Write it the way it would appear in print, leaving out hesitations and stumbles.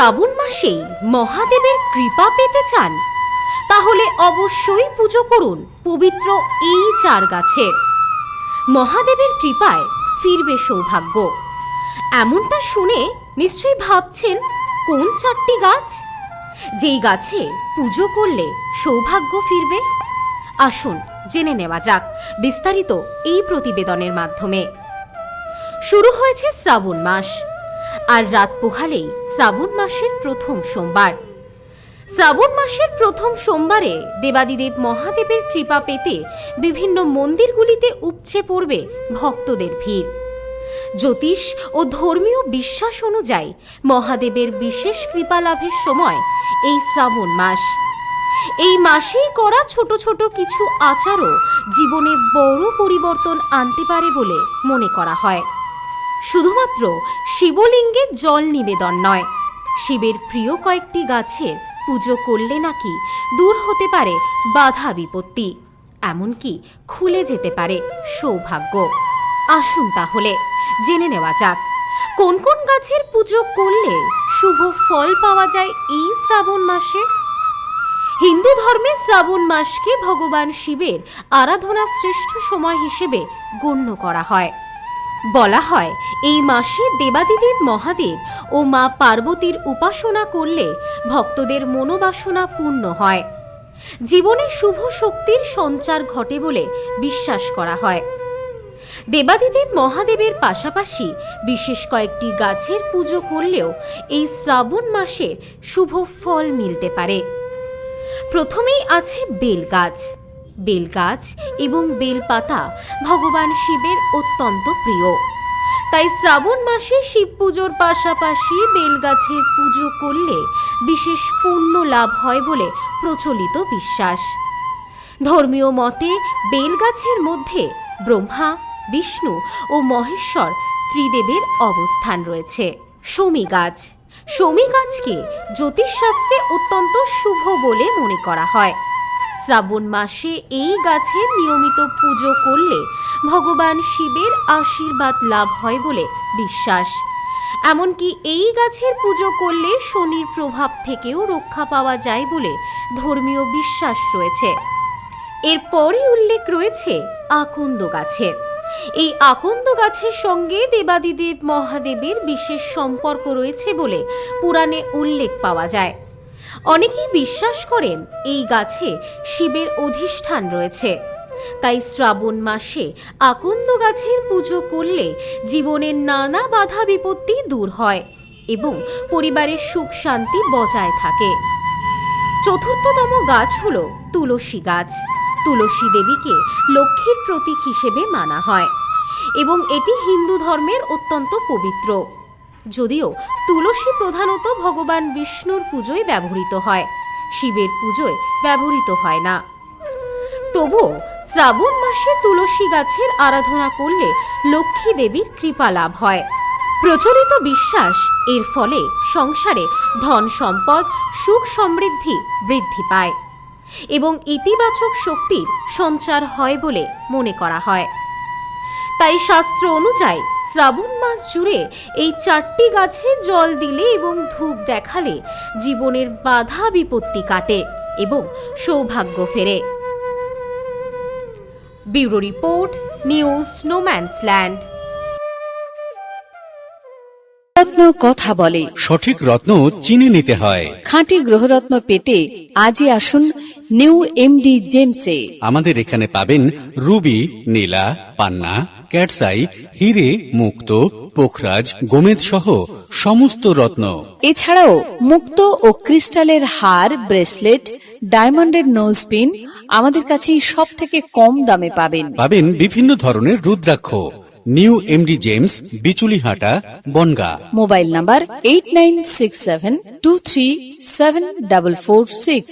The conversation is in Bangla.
শ্রাবণ মাসেই মহাদেবের কৃপা পেতে চান? তাহলে অবশ্যই পুজো করুন পবিত্র এই 4 গাছের। মহাদেবের কৃপায় ফিরবে সৌভাগ্য। এমনটা শুনে নিশ্চয়ই ভাবছেন, কোন 4টি গাছ যেই গাছে পুজো করলে সৌভাগ্য ফিরবে? আসুন জেনে নেওয়া যাক বিস্তারিত এই প্রতিবেদনের মাধ্যমে। শুরু হয়েছে শ্রাবণ মাস, আর রাত পোহালেই শ্রাবণ মাসের প্রথম সোমবার। শ্রাবণ মাসের প্রথম সোমবারে দেবাদিদেব মহাদেবের কৃপা পেতে বিভিন্ন মন্দিরগুলিতে উপচে পড়বে ভক্তদের ভিড়। জ্যোতিষ ও ধর্মীয় বিশ্বাস অনুযায়ী মহাদেবের বিশেষ কৃপা লাভের সময় এই শ্রাবণ মাস। এই মাসেই করা ছোট ছোট কিছু আচারও জীবনে বড় পরিবর্তন আনতে পারে বলে মনে করা হয়। শুধুমাত্র শিবলিঙ্গে জল নিবেদন নয়, শিবের প্রিয় কয়েকটি গাছের পুজো করলে নাকি দূর হতে পারে বাধা বিপত্তি, এমনকি খুলে যেতে পারে সৌভাগ্য। আসুন তাহলে জেনে নেওয়া যাক কোন কোন গাছের পুজো করলে শুভ ফল পাওয়া যায় এই শ্রাবণ মাসে। হিন্দু ধর্মে শ্রাবণ মাসকে ভগবান শিবের আরাধনা শ্রেষ্ঠ সময় হিসেবে গণ্য করা হয়। বলা হয় এই মাসে দেবাদিদেব মহাদেব ও মা পার্বতীর উপাসনা করলে ভক্তদের মনোবাসনা পূর্ণ হয়, জীবনে শুভ শক্তির সঞ্চার ঘটে বলে বিশ্বাস করা হয়। দেবাদিদেব মহাদেবের পাশাপাশি বিশেষ কয়েকটি গাছের পুজো করলেও এই শ্রাবণ মাসে শুভ ফল মিলতে পারে। প্রথমেই আছে বেলগাছ। বেলগাছ এবং বেলপাতা ভগবান শিবের অত্যন্ত প্রিয়, তাই শ্রাবণ মাসে শিব পুজোর পাশাপাশি বেলগাছের পুজো করলে বিশেষ পুণ্য লাভ হয় বলে প্রচলিত বিশ্বাস। ধর্মীয় মতে বেলগাছের মধ্যে ব্রহ্মা, বিষ্ণু ও মহেশ্বর ত্রিদেবের অবস্থান রয়েছে। শমী গাছ। শমী গাছকে জ্যোতিষশাস্ত্রে অত্যন্ত শুভ বলে মনে করা হয়। শ্রাবণ মাসে এই গাছের নিয়মিত পুজো করলে ভগবান শিবের আশীর্বাদ লাভ হয় বলে বিশ্বাস। এমনকি এই গাছের পুজো করলে শনির প্রভাব থেকেও রক্ষা পাওয়া যায় বলে ধর্মীয় বিশ্বাস রয়েছে। এরপরই উল্লেখ রয়েছে আকন্দ গাছের। এই আকন্দ গাছের সঙ্গে দেবাদিদেব মহাদেবের বিশেষ সম্পর্ক রয়েছে বলে পুরাণে উল্লেখ পাওয়া যায়। অনেকেই বিশ্বাস করেন এই গাছে শিবের অধিষ্ঠান রয়েছে, তাই শ্রাবণ মাসে আকন্দ গাছের পুজো করলে জীবনের নানা বাধা বিপত্তি দূর হয় এবং পরিবারের সুখ শান্তি বজায় থাকে। চতুর্থতম গাছ হল তুলসী গাছ। তুলসী দেবীকে লক্ষ্মীর প্রতীক হিসেবে মানা হয় এবং এটি হিন্দু ধর্মের অত্যন্ত পবিত্র। যদিও তুলসী প্রধানত ভগবান বিষ্ণুর পুজোয় ব্যবহৃত হয়, শিবের পুজোয় ব্যবহৃত হয় না। তবুও শ্রাবণ মাসে তুলসী গাছের আরাধনা করলে লক্ষ্মী দেবীর কৃপা লাভ হয়। প্রচলিত বিশ্বাস এর ফলে সংসারে ধন সম্পদ, সুখ সমৃদ্ধি বৃদ্ধি পায় এবং ইতিবাচক শক্তির সঞ্চার হয় বলে মনে করা হয়। তাই শাস্ত্র অনুযায়ী শ্রাবণ মাস জুড়ে এই 4টি গাছে জল দিলে এবং ধূপ দেখালে জীবনের বাধা বিপত্তি কাটে এবং সৌভাগ্য ফেরে। Bureau report, news no man's land. রত্ন কথা বলে, সঠিক রত্ন চিনে নিতে হয়। খাঁটি গ্রহরত্ন পেতে আজই আসুন নিউ এমডি জেমসে। আমাদের এখানে পাবেন রুবি, নীলা, পান্না, ক্যাটসাই, হিরে, মুক্ত, পোখরাজ, গোমেদ সহ সমস্ত রত্ন। এছাড়াও মুক্ত ও ক্রিস্টালের হার, ব্রেসলেট, ডায়মন্ডের নোজপিন আমাদের কাছেই সব থেকে কম দামে পাবেন। পাবেন বিভিন্ন ধরনের rudraksha. New MD gems, Bichulihata, Bongaon. Mobile number 8967237446।